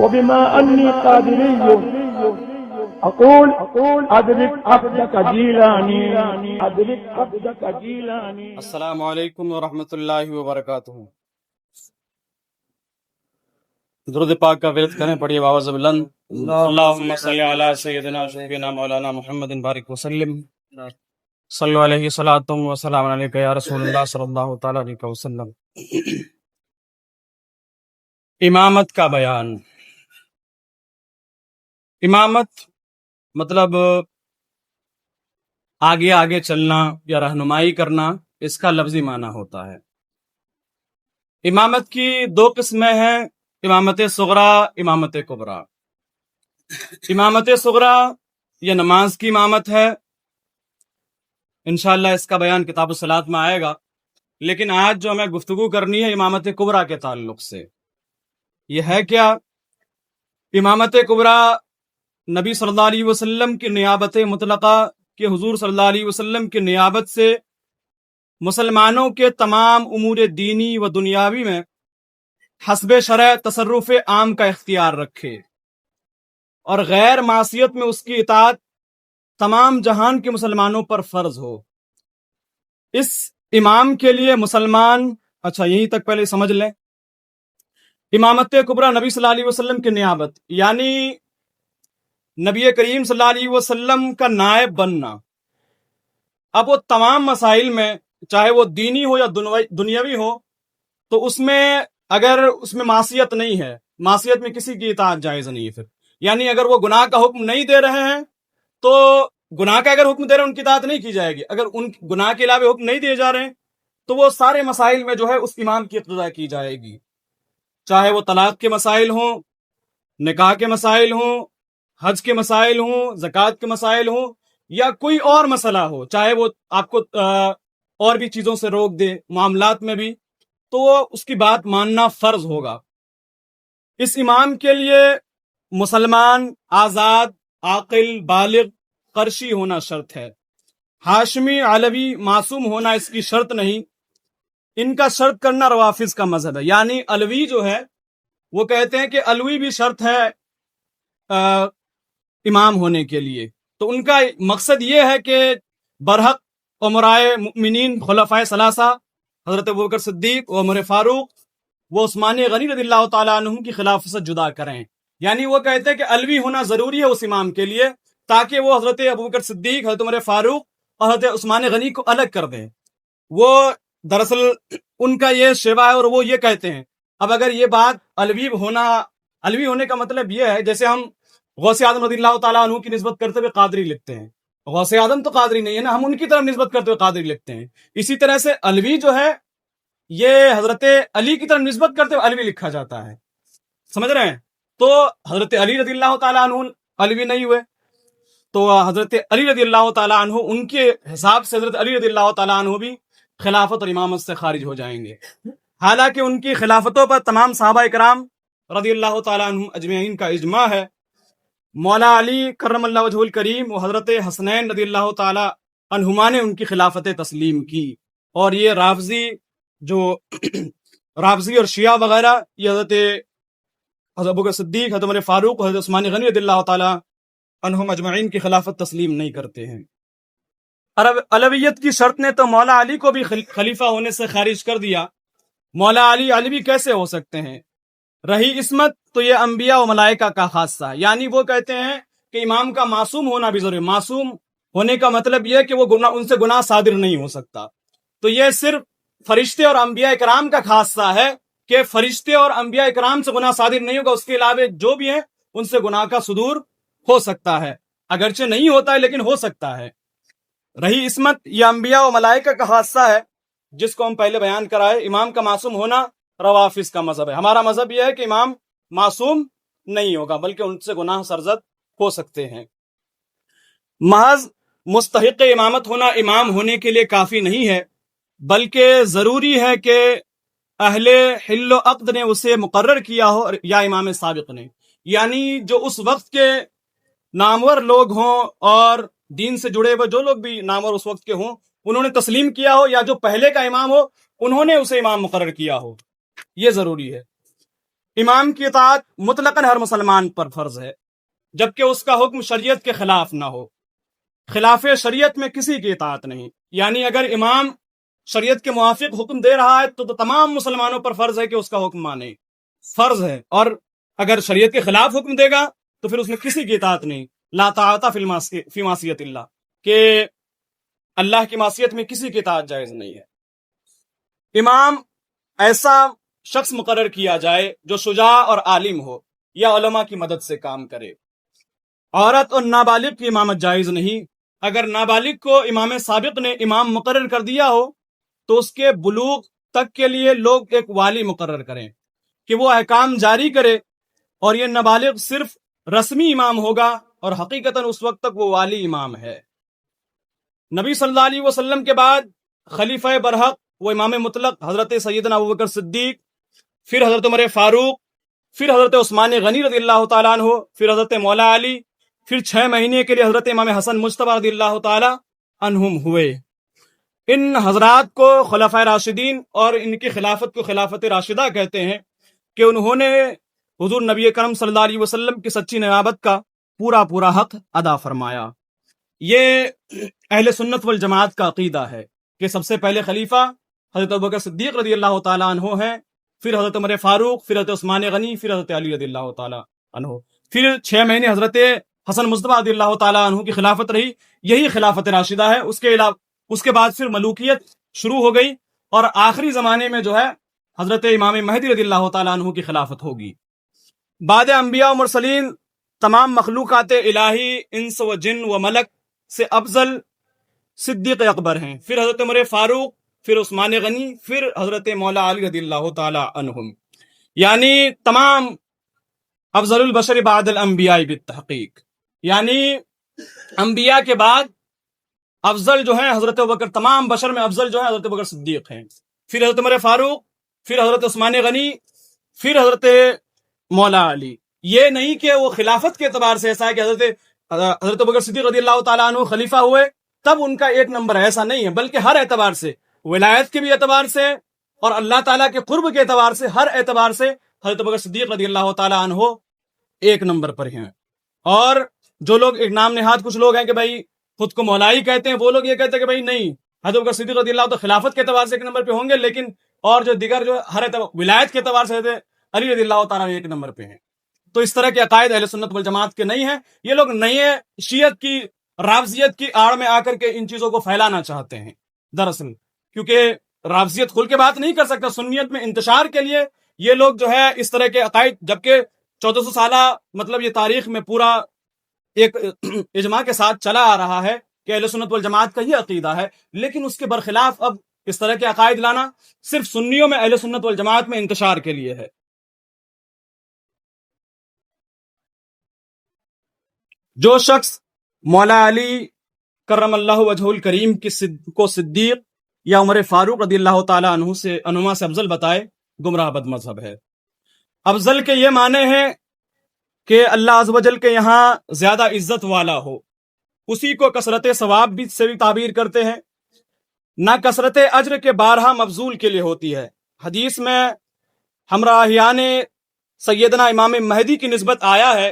وبما أني قادري أقول أدرك عبدك جيلاني أدرك عبدك جيلاني. السلام علیکم ورحمۃ اللہ وبرکاتہ. درود پاک کا ورد کریں، پڑھیے باوز بلند. اللہم صلی علی سیدنا شفیعنا مولانا محمد بارک وسلم. صلو علیہ صلاۃ و سلام علیک یا رسول اللہ صلی اللہ تعالی علیہ وسلم. امامت کا بیان. امامت مطلب آگے آگے چلنا یا رہنمائی کرنا، اس کا لفظی معنی ہوتا ہے. امامت کی دو قسمیں ہیں، امامت صغرا، امامت کبریٰ. امامت صغرا یہ نماز کی امامت ہے، انشاءاللہ اس کا بیان کتاب الصلاۃ میں آئے گا. لیکن آج جو ہمیں گفتگو کرنی ہے امامت کبریٰ کے تعلق سے، یہ ہے کیا؟ امامت کبریٰ نبی صلی اللہ علیہ وسلم کی نیابت مطلقہ کہ حضور صلی اللہ علیہ وسلم کی نیابت سے مسلمانوں کے تمام امور دینی و دنیاوی میں حسب شرع تصرف عام کا اختیار رکھے اور غیر معصیت میں اس کی اطاعت تمام جہان کے مسلمانوں پر فرض ہو. اس امام کے لیے مسلمان، اچھا یہیں تک پہلے سمجھ لیں، امامت کبریٰ نبی صلی اللہ علیہ وسلم کی نیابت یعنی نبی کریم صلی اللہ علیہ وسلم کا نائب بننا. اب وہ تمام مسائل میں چاہے وہ دینی ہو یا دنیاوی ہو، تو اس میں اگر اس میں معصیت نہیں ہے، معصیت میں کسی کی اطاعت جائز نہیں ہے. پھر یعنی اگر وہ گناہ کا حکم نہیں دے رہے ہیں تو گناہ کا اگر حکم دے رہے ہیں ان کی اطاعت نہیں کی جائے گی. اگر ان گناہ کے علاوہ حکم نہیں دیے جا رہے ہیں تو وہ سارے مسائل میں جو ہے اس امام کی اقتداء کی جائے گی، چاہے وہ طلاق کے مسائل ہوں، نکاح کے مسائل ہوں، حج کے مسائل ہوں، زکوٰۃ کے مسائل ہوں، یا کوئی اور مسئلہ ہو، چاہے وہ آپ کو اور بھی چیزوں سے روک دے معاملات میں بھی، تو اس کی بات ماننا فرض ہوگا. اس امام کے لیے مسلمان آزاد، عاقل، بالغ، قرشی ہونا شرط ہے. ہاشمی، علوی، معصوم ہونا اس کی شرط نہیں. ان کا شرط کرنا روافظ کا مذہب ہے. یعنی علوی جو ہے وہ کہتے ہیں کہ علوی بھی شرط ہے امام ہونے کے لیے. تو ان کا مقصد یہ ہے کہ برحق امرائے مؤمنین خلفائے ثلاثہ حضرت ابوبکر صدیق و عمر فاروق وہ عثمان غنی رضی اللہ تعالیٰ عنہ کی خلافت سے جدا کریں. یعنی وہ کہتے ہیں کہ علوی ہونا ضروری ہے اس امام کے لیے تاکہ وہ حضرت ابوبکر صدیق، حضرت عمر فاروق اور حضرت عثمان غنی کو الگ کر دیں. وہ دراصل ان کا یہ شیوا ہے اور وہ یہ کہتے ہیں. اب اگر یہ بات علوی ہونے کا مطلب یہ ہے، جیسے ہم غوث اعظم رضی اللہ تعالیٰ عنہ کی نسبت کرتے ہوئے قادری لکھتے ہیں، غوث اعظم تو قادری نہیں ہے نا، ہم ان کی طرف نسبت کرتے ہوئے قادری لکھتے ہیں. اسی طرح سے علوی جو ہے یہ حضرت علی کی طرف نسبت کرتے ہوئے علوی لکھا جاتا ہے. سمجھ رہے ہیں؟ تو حضرت علی رضی اللہ تعالیٰ عنہ علوی نہیں ہوئے، تو حضرت علی رضی اللہ تعالیٰ عنہ ان کے حساب سے حضرت علی رضی اللہ تعالیٰ عنہ بھی خلافت اور امامت سے خارج ہو جائیں گے. حالانکہ ان کی خلافتوں پر تمام صحابہ کرام رضی اللہ تعالیٰ عنہ اجمعین کا اجماع ہے. مولا علی کرم اللہ وجہ الکریم و حضرت حسنین رضی اللہ تعالیٰ عنہما نے ان کی خلافت تسلیم کی. اور یہ رافضی اور شیعہ وغیرہ یہ حضرت ابوبکر صدیق، حضرت عمر فاروق، حضرت عثمان غنی رضی اللہ تعالیٰ عنہم اجمعین کی خلافت تسلیم نہیں کرتے ہیں. علویت کی شرط نے تو مولا علی کو بھی خلیفہ ہونے سے خارج کر دیا. مولا علی علوی کیسے ہو سکتے ہیں؟ رہی عصمت تو یہ انبیاء و ملائکہ کا خاصہ ہے. یعنی وہ کہتے ہیں کہ امام کا معصوم ہونا بھی ضروری ہے. معصوم ہونے کا مطلب یہ ہے کہ وہ ان سے گناہ صادر نہیں ہو سکتا. تو یہ صرف فرشتے اور انبیاء کرام کا خاصہ ہے کہ فرشتے اور انبیاء کرام سے گناہ صادر نہیں ہوگا، اس کے علاوہ جو بھی ہیں ان سے گناہ کا صدور ہو سکتا ہے، اگرچہ نہیں ہوتا ہے لیکن ہو سکتا ہے. رہی عصمت یہ انبیاء و ملائکہ کا خاصہ ہے جس کو ہم پہلے بیان کرائے. امام کا معصوم ہونا روافظ کا مذہب ہے. ہمارا مذہب یہ ہے کہ امام معصوم نہیں ہوگا بلکہ ان سے گناہ سرزد ہو سکتے ہیں. محض مستحق امامت ہونا امام ہونے کے لیے کافی نہیں ہے، بلکہ ضروری ہے کہ اہل حل و عقد نے اسے مقرر کیا ہو یا امام سابق نے. یعنی جو اس وقت کے نامور لوگ ہوں اور دین سے جڑے ہوئے جو لوگ بھی نامور اس وقت کے ہوں انہوں نے تسلیم کیا ہو، یا جو پہلے کا امام ہو انہوں نے اسے امام مقرر کیا ہو، یہ ضروری ہے. امام کی اطاعت مطلقاً ہر مسلمان پر فرض ہے، جبکہ اس کا حکم شریعت کے خلاف نہ ہو۔ خلاف شریعت میں کسی کی اطاعت نہیں، یعنی اگر امام شریعت کے موافق حکم دے رہا ہے تو تمام مسلمانوں پر فرض ہے کہ اس کا حکم مانے، فرض ہے، اور اگر شریعت کے خلاف حکم دے گا تو پھر اس میں کسی کی اطاعت نہیں۔ لا طاعت فی معصیت اللہ، کہ اللہ کی معصیت میں کسی کی اطاعت جائز نہیں ہے۔ امام ایسا شخص مقرر کیا جائے جو شجاع اور عالم ہو یا علماء کی مدد سے کام کرے۔ عورت اور نابالغ کی امامت جائز نہیں۔ اگر نابالغ کو امام سابق نے امام مقرر کر دیا ہو تو اس کے بلوغ تک کے لیے لوگ ایک والی مقرر کریں کہ وہ احکام جاری کرے، اور یہ نابالغ صرف رسمی امام ہوگا اور حقیقتاً اس وقت تک وہ والی امام ہے۔ نبی صلی اللہ علیہ وسلم کے بعد خلیفہ برحق وہ امام مطلق حضرت سیدنا ابوبکر صدیق، پھر حضرت عمر فاروق، پھر حضرت عثمان غنی رضی اللہ تعالیٰ عنہ، پھر حضرت مولا علی، پھر 6 مہینے کے لیے حضرت امام حسن مجتبی رضی اللہ تعالیٰ عنہم ہوئے۔ ان حضرات کو خلفائے راشدین اور ان کی خلافت کو خلافت راشدہ کہتے ہیں کہ انہوں نے حضور نبی کرم صلی اللہ علیہ وسلم کی سچی نیابت کا پورا حق ادا فرمایا۔ یہ اہل سنت والجماعت کا عقیدہ ہے کہ سب سے پہلے خلیفہ حضرت ابوبکر صدیق رضی اللہ تعالیٰ عنہ ہیں، پھر حضرت عمر فاروق، پھر حضرت عثمان غنی، پھر حضرت علی رضی اللہ تعالیٰ عنہ، پھر 6 مہینے حضرت حسن مجتبی رضی اللہ تعالیٰ عنہ کی خلافت رہی، یہی خلافت راشدہ ہے۔ اس کے بعد پھر ملوکیت شروع ہو گئی، اور آخری زمانے میں جو ہے حضرت امام مہدی رضی اللہ تعالیٰ عنہ کی خلافت ہوگی۔ بعد انبیاء و مرسلین تمام مخلوقات الہی انس و جن و ملک سے افضل صدیق اکبر ہیں، پھر حضرت عمر فاروق، پھر عثمان غنی، پھر حضرت مولا علی رضی اللہ تعالیٰ عنہم، یعنی تمام افضل البشر بعد الانبیاء بالتحقیق، یعنی انبیاء کے بعد افضل جو ہیں حضرت ابوبکر، تمام بشر میں افضل جو ہے حضرت ابوبکر صدیق ہیں، پھر حضرت عمر فاروق، پھر حضرت عثمان غنی، پھر حضرت مولا علی۔ یہ نہیں کہ وہ خلافت کے اعتبار سے ایسا ہے کہ حضرت ابوبکر صدیق رضی اللہ تعالیٰ عنہ خلیفہ ہوئے تب ان کا ایک نمبر، ایسا نہیں ہے، بلکہ ہر اعتبار سے، ولایت کے بھی اعتبار سے اور اللہ تعالیٰ کے قرب کے اعتبار سے، ہر اعتبار سے حضرت ابوبکر صدیق رضی اللہ تعالیٰ عنہ ایک نمبر پر ہیں۔ اور جو لوگ ایک نام نہاد کچھ لوگ ہیں کہ بھائی خود کو مولائی کہتے ہیں، وہ لوگ یہ کہتے ہیں کہ بھائی نہیں، حضرت ابوبکر صدیق رضی اللہ تو خلافت کے اعتبار سے ایک نمبر پہ ہوں گے، لیکن اور جو دیگر جو ہر اعتبار ولایت کے اعتبار سے حضرت علی رضی اللہ تعالیٰ ایک نمبر پہ ہیں۔ تو اس طرح کے عقائد اہل سنت والجماعت کے نہیں ہیں۔ یہ لوگ نئے شیعت کی، رافضیت کی آڑ میں آ کر کے ان چیزوں کو پھیلانا چاہتے ہیں دراصل، کیونکہ رافضیت کھل کے بات نہیں کر سکتا، سنیت میں انتشار کے لیے یہ لوگ جو ہے اس طرح کے عقائد، جبکہ 1400 سالہ مطلب یہ تاریخ میں پورا ایک اجماع کے ساتھ چلا آ رہا ہے کہ اہل سنت والجماعت کا یہ عقیدہ ہے، لیکن اس کے برخلاف اب اس طرح کے عقائد لانا صرف سنیوں میں اہل سنت والجماعت میں انتشار کے لیے ہے۔ جو شخص مولا علی کرم اللہ وجہ الکریم کو صدیق یا عمر فاروق رضی اللہ تعالیٰ عنہ سے افضل بتائے، گمراہ بد مذہب ہے۔ افضل کے یہ معنی ہے کہ اللہ عز و جل کے یہاں زیادہ عزت والا ہو، اسی کو کثرت ثواب بھی سے بھی تعبیر کرتے ہیں، نہ کثرت اجر کے بارہا مبذول کے لیے ہوتی ہے۔ حدیث میں ہمراہیان سیدنا امام مہدی کی نسبت آیا ہے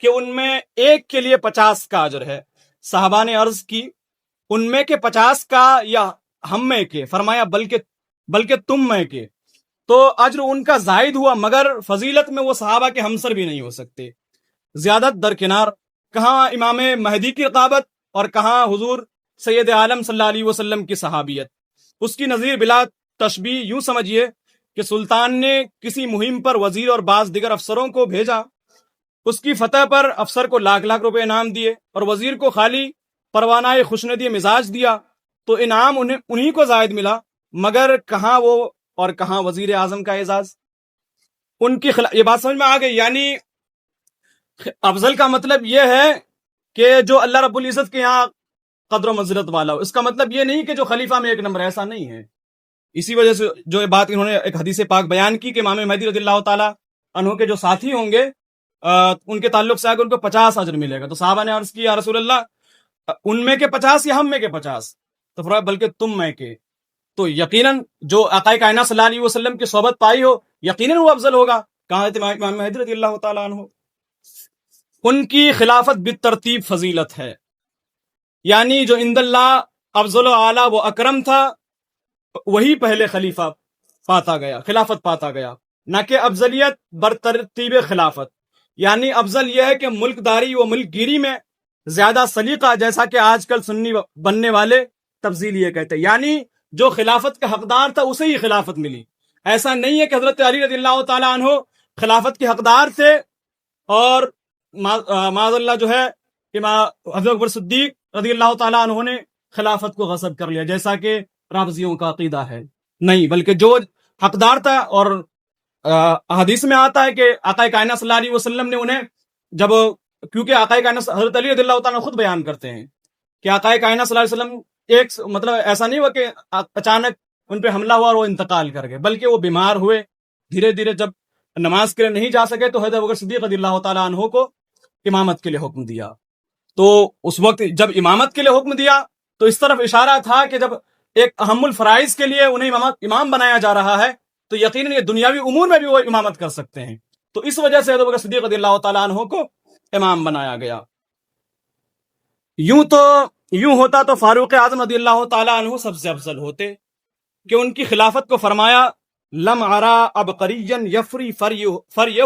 کہ ان میں ایک کے لیے 50 کا اجر ہے۔ صحابہ نے عرض کی ان میں کے 50 کا یا ہم میں کے؟ فرمایا بلکہ تم میں کے۔ تو اجر ان کا زائد ہوا، مگر فضیلت میں وہ صحابہ کے ہمسر بھی نہیں ہو سکتے۔ زیادت درکنار، کہاں امام مہدی کی رقابت اور کہاں حضور سید عالم صلی اللہ علیہ وسلم کی صحابیت۔ اس کی نظیر بلا تشبیہ یوں سمجھیے کہ سلطان نے کسی مہم پر وزیر اور بعض دیگر افسروں کو بھیجا، اس کی فتح پر افسر کو لاکھ لاکھ روپے انعام دیے اور وزیر کو خالی پروانہ خوشندی مزاج دیا، تو انعام انہی کو زائد ملا، مگر کہاں وہ اور کہاں وزیر اعظم کا اعزاز۔ ان کی یہ بات سمجھ میں آ گئی، یعنی افضل کا مطلب یہ ہے کہ جو اللہ رب العزت کے یہاں قدر و منزلت والا ہو۔ اس کا مطلب یہ نہیں کہ جو خلیفہ میں ایک نمبر، ایسا نہیں ہے۔ اسی وجہ سے جو بات انہوں نے ایک حدیث پاک بیان کی کہ امام مہدی رضی اللہ تعالیٰ عنہ کے جو ساتھی ہوں گے ان کے تعلق سے آگے ان کو 50 اجر ملے گا۔ تو صحابہ نے عرض کی یا رسول اللہ ان میں کے 50 یا ہم میں کے 50؟ تو فرمایا بلکہ تم میں کے۔ تو یقیناً جو آقا کائنات صلی اللہ علیہ وسلم کی صحبت پائی ہو یقیناً وہ افضل ہوگا، کہاں تھے امام مہدی رضی اللہ تعالیٰ عنہ؟ ان کی خلافت بالترتیب فضیلت ہے، یعنی جو عند اللہ افضل و اعلیٰ و اکرم تھا وہی پہلے خلیفہ پاتا گیا، خلافت پاتا گیا، نہ کہ افضلیت برترتیب خلافت۔ یعنی افضل یہ ہے کہ ملک داری و ملک گیری میں زیادہ سلیقہ، جیسا کہ آج کل سنی بننے والے تفضیل یہ کہتے ہیں، یعنی جو خلافت کا حقدار تھا اسے ہی خلافت ملی۔ ایسا نہیں ہے کہ حضرت علی رضی اللہ تعالیٰ عنہ خلافت کے حقدار تھے اور معاذ اللہ جو ہے حضرت ابوبکر صدیق رضی اللہ تعالیٰ عنہ نے خلافت کو غصب کر لیا، جیسا کہ رافضیوں کا عقیدہ ہے۔ نہیں، بلکہ جو حقدار تھا، اور حدیث میں آتا ہے کہ آقا کائنات صلی اللہ علیہ وسلم نے انہیں جب، کیونکہ آقا کائنات حضرت علی رضی اللہ تعالیٰ خود بیان کرتے ہیں کہ آقا کائنات صلی اللہ علیہ وسلم ایک مطلب ایسا نہیں ہوا کہ اچانک ان پہ حملہ ہوا اور وہ انتقال کر گئے، بلکہ وہ بیمار ہوئے، دھیرے دھیرے جب نماز کے لیے نہیں جا سکے تو حضرت ابوبکر صدیق رضی اللہ تعالیٰ عنہ کو امامت کے لیے حکم دیا۔ تو اس وقت جب امامت کے لیے حکم دیا تو اس طرف اشارہ تھا کہ جب ایک اہم الفرائض کے لیے انہیں امام بنایا جا رہا ہے تو یقیناً یہ دنیاوی امور میں بھی وہ امامت کر سکتے ہیں، تو اس وجہ سے حضرت ابوبکر صدیق رضی اللہ تعالیٰ عنہ کو امام بنایا گیا۔ یوں ہوتا تو فاروق اعظم رضی اللہ تعالیٰ عنہ سب سے افضل ہوتے، کہ ان کی خلافت کو فرمایا لم ارا عبقریا یفری فریہ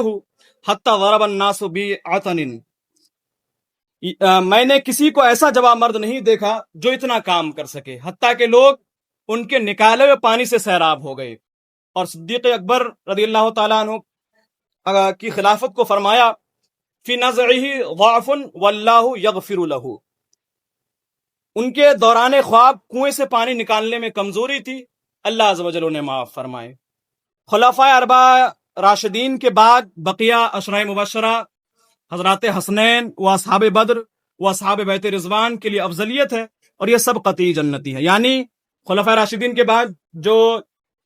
حتی ضرب الناس بعطن، میں نے کسی کو ایسا جواب مرد نہیں دیکھا جو اتنا کام کر سکے حتیٰ کہ لوگ ان کے نکالے ہوئے پانی سے سیراب ہو گئے۔ اور صدیق اکبر رضی اللہ تعالیٰ عنہ کی خلافت کو فرمایا فی نزعہ ضعف واللہ یغفر لہ، ان کے دوران خواب کنویں سے پانی نکالنے میں کمزوری تھی، اللہ عز و جل انہیں معاف فرمائے۔ خلفائے اربعہ راشدین کے بعد بقیہ عشرہ مبشرہ حضرات حسنین و اصحاب بدر و اصحاب بیت رضوان کے لیے افضلیت ہے، اور یہ سب قطعی جنتی ہے۔ یعنی خلفائے راشدین کے بعد جو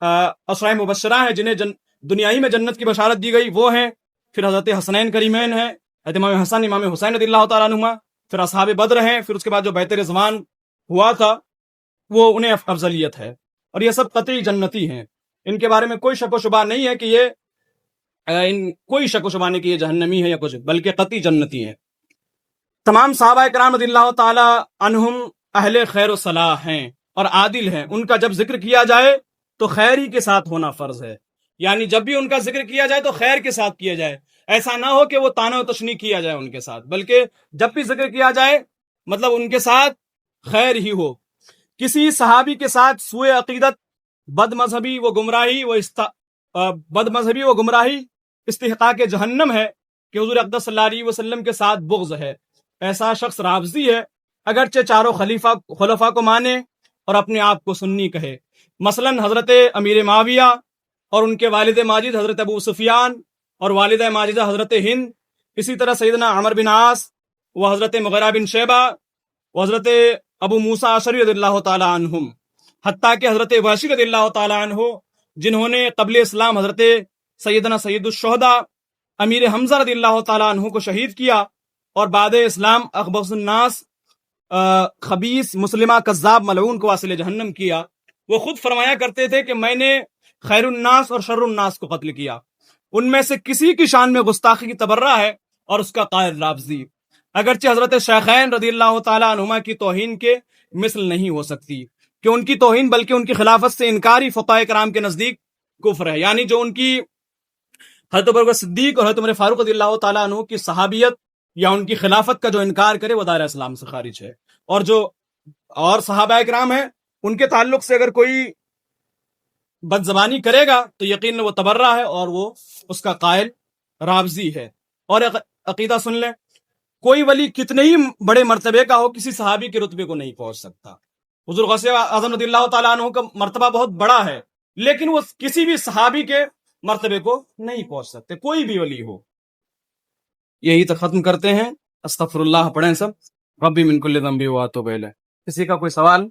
عشرہ مبشرہ ہیں جنہیں دنیائی میں جنت کی بشارت دی گئی وہ ہیں، پھر حضرت حسنین کریمین ہیں، امام حسن امام حسین رضی اللہ تعالیٰ عنہما، پھر اصحاب بدر ہیں، پھر اس کے بعد جو بیت رضوان ہوا تھا وہ انہیں افضلیت ہے، اور یہ سب قطعی جنتی ہیں۔ ان کے بارے میں کوئی شک و شبہ نہیں ہے کہ یہ کوئی شک و شبہ نہیں کہ یہ جہنمی ہے یا کچھ، بلکہ قطعی جنتی ہیں۔ تمام صحابہ کرام رضی اللہ تعالی عنہم اہل خیر و صلاح ہیں اور عادل ہیں، ان کا جب ذکر کیا جائے تو خیر ہی کے ساتھ ہونا فرض ہے، یعنی جب بھی ان کا ذکر کیا جائے تو خیر کے ساتھ کیا جائے، ایسا نہ ہو کہ وہ طعن و تشنیع کیا جائے ان کے ساتھ، بلکہ جب بھی ذکر کیا جائے مطلب ان کے ساتھ خیر ہی ہو۔ کسی صحابی کے ساتھ سوء عقیدت، بد مذہبی و گمراہی استحقاق جہنم ہے کہ حضور اقدس صلی اللہ علیہ وسلم کے ساتھ بغض ہے، ایسا شخص رافضی ہے اگرچہ چاروں خلفاء کو مانے اور اپنے آپ کو سنی کہے۔ مثلا حضرت امیر معاویہ اور ان کے والد ماجد حضرت ابو سفیان اور والدہ ماجدہ حضرت ہند، اسی طرح سیدنا عمر بن عاص و حضرت مغیرہ بن شیبہ و حضرت ابو موسیٰ اشعری رضی اللہ تعالی عنہم، حتیٰ کہ حضرت وحشی رضی اللہ تعالی عنہ جنہوں نے قبل اسلام حضرت سیدنا سید الشہداء امیر حمزہ رضی اللہ تعالی عنہ کو شہید کیا اور بعد اسلام اخبث الناس خبیث مسلمہ کذاب ملعون کو واصل جہنم کیا، وہ خود فرمایا کرتے تھے کہ میں نے خیر الناس اور شر الناس کو قتل کیا، ان میں سے کسی کی شان میں گستاخی کی تبرہ ہے اور اس کا قائل رافضی، اگرچہ حضرت شیخین رضی اللہ تعالی عنہما کی توہین کے مثل نہیں ہو سکتی، کہ ان کی توہین بلکہ ان کی خلافت سے انکاری فقہاء کرام کے نزدیک کفر ہے، یعنی جو ان کی حضرت ابوبکر صدیق اور حضرت عمر فاروق رضی اللہ تعالیٰ عنہ کی صحابیت یا ان کی خلافت کا جو انکار کرے وہ دائرہ اسلام سے خارج ہے، اور جو اور صحابہ کرام ہیں ان کے تعلق سے اگر کوئی بد زبانی کرے گا تو یقین وہ تبرہ ہے اور وہ اس کا قائل رافضی ہے۔ اور عقیدہ سن لیں، کوئی ولی کتنے ہی بڑے مرتبے کا ہو کسی صحابی کے رتبے کو نہیں پہنچ سکتا۔ حضور غوث اعظم رضی اللہ تعالیٰ عنہ کا مرتبہ بہت بڑا ہے لیکن وہ کسی بھی صحابی کے مرتبے کو نہیں پہنچ سکتے، کوئی بھی ولی ہو۔ یہی تو ختم کرتے ہیں، استغفر اللہ پڑھیں سب، ربی من کل ذنب واتوب الیہ۔ کسی کا کوئی سوال؟